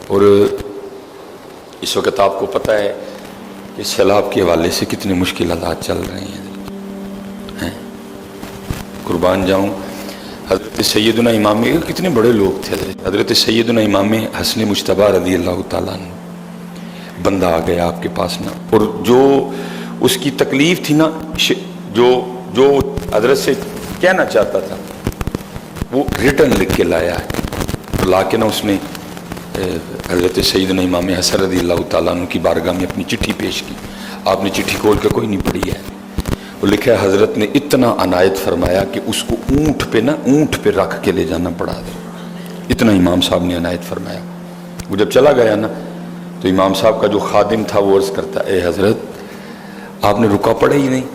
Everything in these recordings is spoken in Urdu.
اور اس وقت آپ کو پتہ ہے کہ سیلاب کے حوالے سے کتنے مشکل حالات چل رہے ہیں۔ قربان جاؤں، حضرت سیدنا امام، کتنے بڑے لوگ تھے حضرت سیدنا امام حسن مجتبیٰ رضی اللہ تعالیٰ عنہ، بندہ آ گیا آپ کے پاس نا، اور جو اس کی تکلیف تھی نا، جو حضرت سے کہنا چاہتا تھا وہ ریٹن لکھ کے لایا ہے، لا کے نا اس نے حضرت سیدنا امام حسن رضی اللہ تعالیٰ عنہ کی بارگاہ میں اپنی چٹھی پیش کی۔ آپ نے چٹھی کھول کے کوئی نہیں پڑھی ہے، وہ لکھا ہے حضرت نے اتنا عنایت فرمایا کہ اس کو اونٹ پہ رکھ کے لے جانا پڑا دے، اتنا امام صاحب نے عنایت فرمایا۔ وہ جب چلا گیا نا تو امام صاحب کا جو خادم تھا وہ عرض کرتا، اے حضرت آپ نے رکا پڑے ہی نہیں،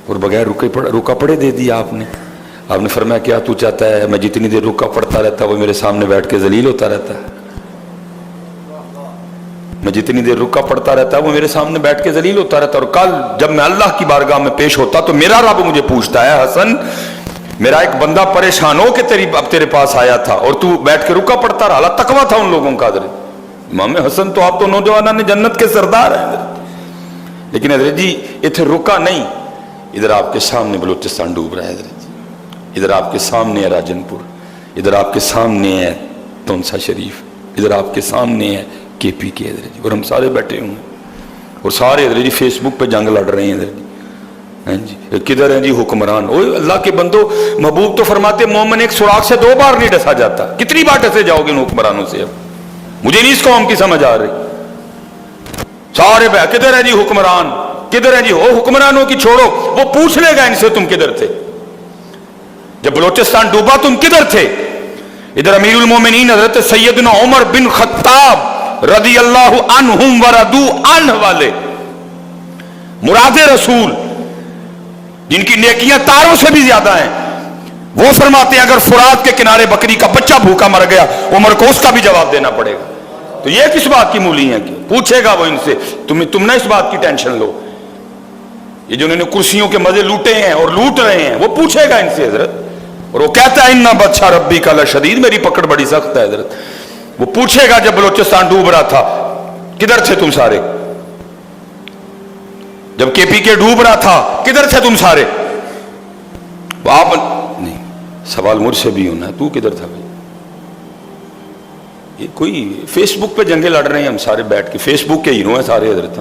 اور بغیر رکا پڑے دے دیا آپ نے۔ آپ نے فرمایا کیا تو چاہتا ہے میں جتنی دیر رکا پڑتا رہتا وہ میرے سامنے بیٹھ کے ذلیل ہوتا رہتا ہے؟ میں جتنی دیر رکا پڑتا رہتا ہے وہ میرے سامنے بیٹھ کے ذلیل ہوتا رہتا، اور کل جب میں اللہ کی بارگاہ میں پیش ہوتا تو میرا رب مجھے پوچھتا ہے، حسن میرا ایک بندہ پریشان ہو کے اب تیرے پاس آیا تھا اور تو بیٹھ کے رکا پڑتا رہا۔ اللہ تقویٰ تھا ان لوگوں کا۔ حضرت امام حسن تو آپ تو نوجوانوں نے جنت کے سردار ہیں حضرت، لیکن حضرت جی اتنے رکا نہیں، ادھر آپ کے سامنے بلوچستان ڈوب رہا ہے حضرت جی، ادھر آپ کے سامنے ہے راجن پور، ادھر آپ کے سامنے ہے تونسا شریف، ادھر آپ کے سامنے ہے کے پی کے حضرت جی، اور ہم سارے بیٹھے ہوئے ہیں، اور سارے حضرت جی فیس بک پہ جنگ لڑ رہے ہیں حضرت جی۔ کدھر ہیں جی حکمران؟ اوہ اللہ کے بندو، محبوب تو فرماتے مومن ایک سراغ سے 2 بار نہیں ڈسا جاتا، کتنی بار ڈسے جاؤ گے ان حکمرانوں سے؟ اب مجھے نہیں اس قوم کی سمجھ آ رہی۔ سارے کدھر ہے جی حکمران، کدھر ہے جی؟ وہ حکمرانوں کی چھوڑو، وہ پوچھ لے گا ان سے تم کدھر تھے جب بلوچستان ڈوبا، تم کدھر تھے؟ ادھر امیر المومنین حضرت سیدنا عمر بن خطاب رضی اللہ عنہم وردو عنہ والے مراد رسول، جن کی نیکیاں تاروں سے بھی زیادہ ہیں، وہ فرماتے ہیں اگر فرات کے کنارے بکری کا بچہ بھوکا مر گیا عمر کو اس کا بھی جواب دینا پڑے گا۔ تو یہ کس بات کی مولی ہیں کہ پوچھے گا وہ ان سے؟ تم نہ اس بات کی ٹینشن لو، یہ جو انہوں نے کرسیوں کے مزے لوٹے ہیں اور لوٹ رہے ہیں وہ پوچھے گا ان سے حضرت، اور وہ کہتا ہے اِنَّ بَطْشَ رَبِّكَ لَشَدِيدٌ، میری پکڑ بڑی سخت ہے حضرت۔ وہ پوچھے گا جب بلوچستان ڈوب رہا تھا کدھر تھے تم سارے؟ جب کے پی کے ڈوب رہا تھا کدھر تھے تم سارے؟ آپ نہیں، سوال مجھ سے بھی ہونا ہے، تو کدھر تھا بھائی؟ یہ کوئی فیس بک پہ جنگیں لڑ رہے ہیں، ہم سارے بیٹھ کے فیس بک کے ہیرو ہیں سارے حضرت،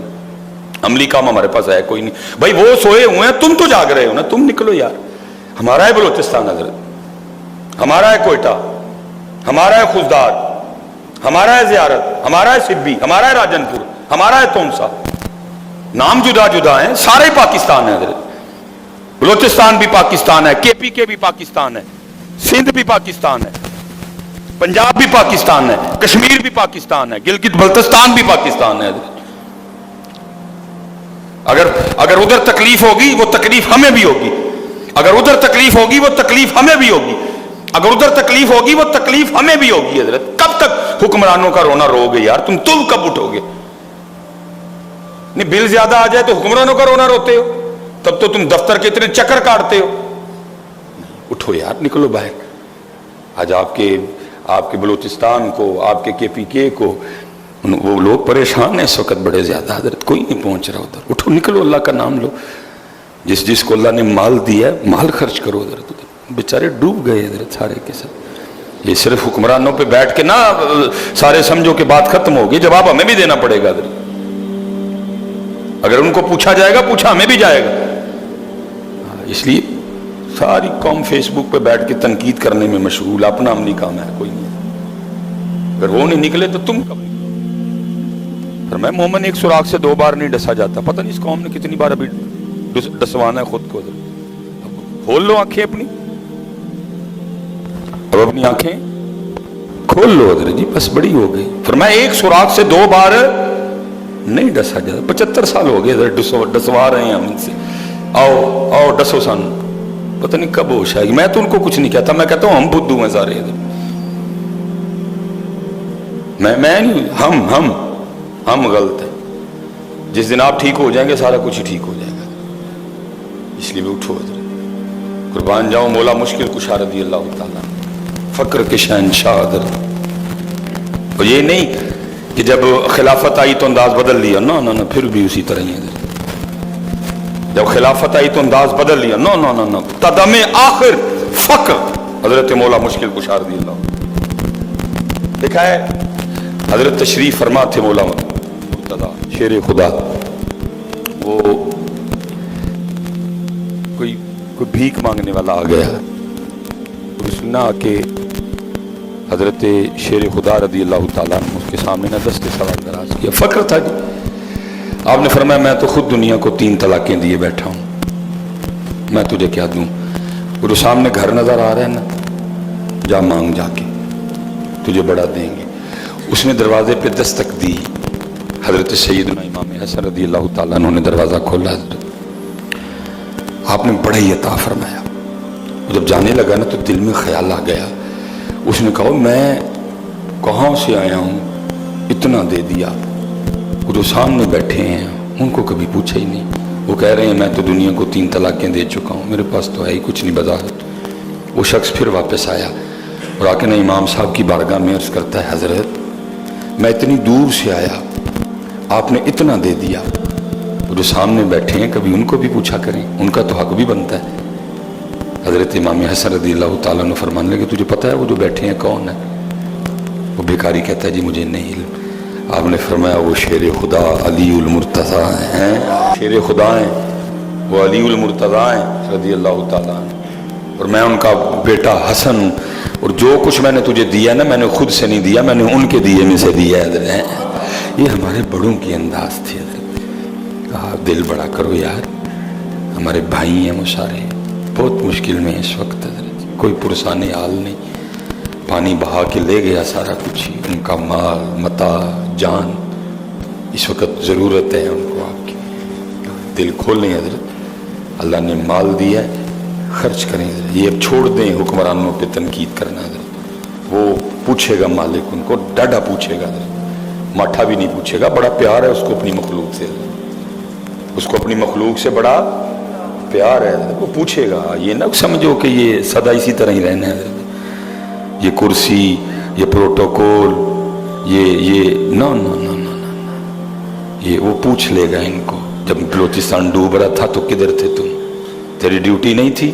عملی کام ہمارے پاس ہے کوئی نہیں بھائی، وہ سوئے ہوئے ہیں، تم تو جاگ رہے ہو نا، تم نکلو یار۔ ہمارا ہے بلوچستان حضرت، ہمارا ہے کوئٹہ، ہمارا ہے خوزدار، ہمارا ہے زیارت، ہمارا ہے سبی، ہمارا ہے راجن پور، ہمارا ہے تونسا، نام جدا جدا ہیں، سارے پاکستان ہے حضرت۔ بلوچستان بھی پاکستان ہے، کے پی کے بھی پاکستان ہے، سندھ بھی پاکستان ہے، پنجاب بھی پاکستان ہے، کشمیر بھی پاکستان ہے، گلگت بلتستان بھی پاکستان ہے حضرت۔ اگر ادھر تکلیف ہوگی وہ تکلیف ہمیں بھی ہوگی، اگر ادھر تکلیف ہوگی وہ تکلیف ہمیں بھی ہوگی، اگر ادھر تکلیف ہوگی وہ تکلیف ہمیں بھی ہوگی حضرت۔ کب تک حکمرانوں کا رونا رو گے یار؟ تم کب اٹھو گے؟ نہیں بل زیادہ آ جائے تو حکمرانوں کا رونا روتے ہو، تب تو تم دفتر کے اتنے چکر کاٹتے ہو۔ اٹھو یار، نکلو باہر۔ آج آپ کے بلوچستان کو، آپ کے پی کے کو، وہ لوگ پریشان ہیں اس وقت بڑے زیادہ حضرت، کوئی نہیں پہنچ رہا ادھر۔ اٹھو نکلو، اللہ کا نام لو، جس کو اللہ نے مال دیا ہے مال خرچ کرو حضرت۔ بیچارے ڈوب گئے حضرت سارے کے ساتھ۔ یہ صرف حکمرانوں پہ بیٹھ کے نہ سارے سمجھو کہ بات ختم ہوگی، جواب ہمیں بھی دینا پڑے گا حضرت۔ اگر ان کو پوچھا جائے گا، پوچھا ہمیں بھی جائے گا۔ اس لیے ساری قوم فیس بک پہ بیٹھ کے تنقید کرنے میں مشغول، اپنا عملی کام ہے کوئی نہیں۔ اگر وہ نہیں نکلے تو تم کب نکلو؟ فرمایا مومن ایک سراغ سے 2 بار نہیں ڈسا جاتا۔ پتہ نہیں اس قوم نے کتنی بار ابھی ڈسوانا ہے خود کو حضرت۔ کھول لو آنکھیں اپنی، اب اپنی آنکھیں کھول لو حضرت جی، بس بڑی ہو گئی۔ فرمایا ایک سراغ سے 2 بار نہیں ڈسا جاتا۔ 75 سال ہو گئے حضرت ڈسوا رہے ہیں ہم ان سے، آؤ ڈسو سن، پتہ نہیں کب ہوش آئے گی۔ میں تو ان کو کچھ نہیں کہتا، میں کہتا ہوں ہم بدھو ہیں سارے حضرت، میں نہیں، ہم غلط ہیں۔ جس دن آپ ٹھیک ہو جائیں گے سارا کچھ ہی ٹھیک ہو جائے گا۔ اس لیے بھی اٹھو حضرت، قربان جاؤں مولا مشکل کشا رضی اللہ تعالیٰ، فقر کے شہنشاہ حضرت، اور یہ نہیں کہ جب خلافت آئی تو انداز بدل لیا، نہ نہ پھر بھی اسی طرح ہی ہے. جب خلافت آئی تو انداز بدل لیا، نہ نہ نہ قدم آخر فقر حضرت مولا مشکل کشا رضی اللہ. دیکھا ہے حضرت تشریف فرما تھے مولا مرتضی شیر خدا. وہ کوئی بھیک مانگنے والا آ گیا، اس نے آ کے حضرت شیر خدا رضی اللہ تعالیٰ عنہ اس کے سامنے نہ دست سوال دراز کیا. فقر تھا جی. آپ نے فرمایا میں تو خود دنیا کو 3 طلاقیں دیے بیٹھا ہوں، میں تجھے کیا دوں؟ اور سامنے گھر نظر آ رہا ہے نا، جا مانگ جا کے، تجھے بڑا دیں گے. اس نے دروازے پہ دستک دی. حضرت سیدنا امام حسن رضی اللہ تعالیٰ عنہ نے دروازہ کھولا. آپ نے بڑا ہی عطا فرمایا. جب جانے لگا نا تو دل میں خیال آ گیا. اس نے کہا میں کہاں سے آیا ہوں، اتنا دے دیا. وہ جو سامنے بیٹھے ہیں ان کو کبھی پوچھا ہی نہیں. وہ کہہ رہے ہیں میں تو دنیا کو 3 طلاقیں دے چکا ہوں، میرے پاس تو ہے ہی کچھ نہیں بظاہر. وہ شخص پھر واپس آیا اور آ کے نا امام صاحب کی بارگاہ میں عرض کرتا ہے حضرت میں اتنی دور سے آیا، آپ نے اتنا دے دیا. وہ جو سامنے بیٹھے ہیں کبھی ان کو بھی پوچھا کریں، ان کا تو حق بھی بنتا ہے. حضرت امام حسن رضی اللہ تعالیٰ نے فرمانے لگے تجھے پتہ ہے وہ جو بیٹھے ہیں کون ہے؟ وہ بیکاری کہتا ہے جی مجھے نہیں علم. آپ نے فرمایا وہ شیر خدا علی المرتضیٰ ہیں، شیر خدا ہیں، وہ علی المرتضیٰ ہیں رضی اللہ تعالیٰ عنہ، اور میں ان کا بیٹا حسن ہوں. اور جو کچھ میں نے تجھے دیا نا میں نے خود سے نہیں دیا، میں نے ان کے دیے میں سے دیا ہے. یہ ہمارے بڑوں کی انداز تھی. کہا دل بڑا کرو یار، ہمارے بھائی ہیں وہ سارے بہت مشکل میں اس وقت. کوئی پرسان حال نہیں، پانی بہا کے لے گیا سارا کچھ ہی، ان کا مال متاع جان. اس وقت ضرورت ہے ان کو آپ کی. دل کھولیں حضرت، اللہ نے مال دیا ہے خرچ کریں حضرت. یہ اب چھوڑ دیں حکمرانوں پہ تنقید کرنا حضرت. وہ پوچھے گا مالک ان کو، ڈاڈا پوچھے گا حضرت، ماٹھا بھی نہیں پوچھے گا. بڑا پیار ہے اس کو اپنی مخلوق سے، اس کو اپنی مخلوق سے بڑا پیار ہے. وہ پوچھے گا. یہ نہ سمجھو کہ یہ سدا اسی طرح ہی رہنا ہے، یہ کرسی، یہ پروٹوکول، یہ نو نو نو نو نو، یہ وہ پوچھ لے گا ان کو. جب بلوچستان ڈوب رہا تھا تو کدھر تھے تم؟ تیری ڈیوٹی نہیں تھی؟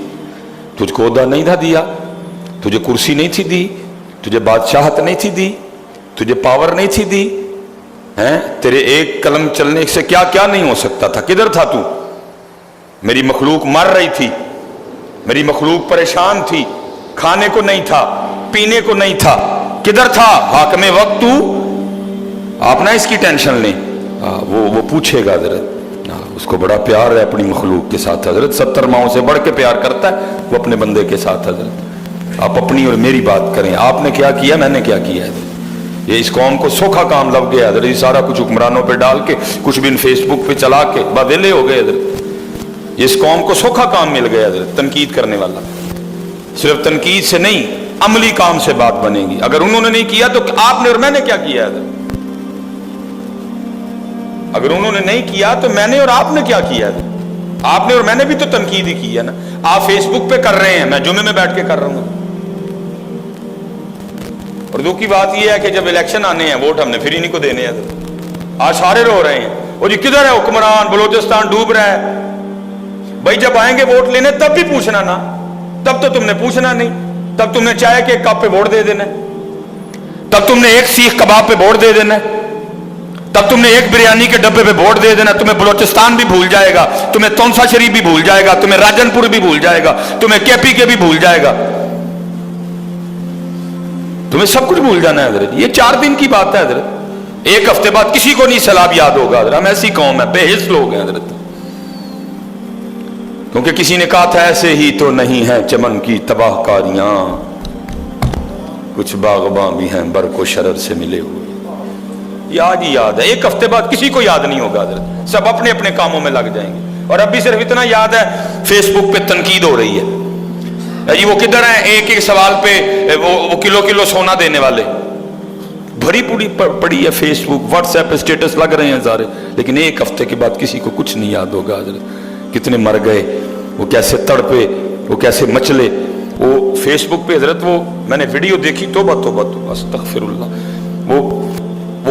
تجھ کو عہدہ نہیں تھا دیا؟ تجھے کرسی نہیں تھی دی؟ تجھے بادشاہت نہیں تھی دی؟ تجھے پاور نہیں تھی دی؟ تیرے ایک قلم چلنے سے کیا کیا نہیں ہو سکتا تھا؟ کدھر تھا تو؟ میری مخلوق مر رہی تھی، میری مخلوق پریشان تھی، کھانے کو نہیں تھا، پینے کو نہیں تھا، کدھر تھا؟ حاکم وقت تو. آپ نہ اس کی ٹینشن لیں. وہ پوچھے گا حضرت. اس کو بڑا پیار ہے اپنی مخلوق کے ساتھ حضرت. 70 ماؤں سے بڑھ کے پیار کرتا ہے وہ اپنے بندے کے ساتھ حضرت. آپ اپنی اور میری بات کریں. آپ نے کیا کیا، میں نے کیا کیا ہے. یہ اس قوم کو سوکھا کام لگ گیا حضرت. یہ سارا کچھ حکمرانوں پہ ڈال کے، کچھ بھی فیس بک پہ چلا کے بدلے ہو گئے حضرت. اس قوم کو سوکھا کام مل گیا حضرت، تنقید کرنے والا. صرف تنقید سے نہیں، عملی کام سے بات بنے گی. اگر انہوں نے نہیں کیا تو آپ نے اور میں نے کیا کیا حضرت؟ اگر انہوں نے نہیں کیا تو میں نے اور آپ نے کیا کیا حضرت؟ آپ نے اور میں نے بھی تو تنقید ہی کی ہے نا. آپ فیس بک پہ کر رہے ہیں، میں جمعے میں بیٹھ کے کر رہا ہوں. اور دو کی بات یہ ہے کہ جب الیکشن آنے ہیں، ووٹ ہم نے پھر انہیں کو دینے ہیں. آج سارے رو رہے ہیں وہ جی کدھر ہے حکمران، بلوچستان ڈوب رہا ہے. بھائی جب آئیں گے ووٹ لینے تب بھی پوچھنا نا. تب تو تم نے پوچھنا نہیں. تب تم نے چائے کے ایک کپ پہ ووٹ دے دینا. تب تم نے ایک سیخ کباب پہ ووٹ دے دینا. تب تم نے ایک بریانی کے ڈبے پہ ووٹ دے دینا. تمہیں بلوچستان بھی بھول جائے گا، تمہیں تونسا شریف بھی بھول جائے گا، تمہیں راجن پور بھی بھول جائے گا، تمہیں کے پی کے بھی بھول جائے گا، تمہیں سب کچھ بھول جانا ہے حضرت. یہ 4 دن کی بات ہے حضرت. 1 ہفتے بعد کسی کو نہیں سیلاب یاد ہوگا حضرت. ہم ایسی قوم ہے، بے حس لوگ ہیں حضرت. کیونکہ کسی نے کہا تھا ایسے ہی تو نہیں ہے چمن کی تباہ کاریاں، کچھ باغباں بھی ہیں برق و شرر سے ملے ہوئے. یہ آج ہی یاد ہے. 1 ہفتے بعد کسی کو یاد نہیں ہوگا حضرت. سب اپنے اپنے کاموں میں لگ جائیں گے. اور اب بھی صرف اتنا یاد ہے فیس بک پہ تنقید ہو رہی ہے. یہ وہ کدھر ہیں ایک ایک سوال پہ وہ کلو کلو سونا دینے والے. بھری پوری پڑی ہے فیس بک، واٹس ایپ پہ اسٹیٹس لگ رہے ہیں سارے. لیکن 1 ہفتے کے بعد کسی کو کچھ نہیں یاد ہوگا حضرت. کتنے مر گئے، وہ کیسے تڑپے، وہ کیسے مچلے. وہ فیس بک پہ حضرت وہ میں نے ویڈیو دیکھی، توبہ توبہ توبہ استغفر اللہ. وہ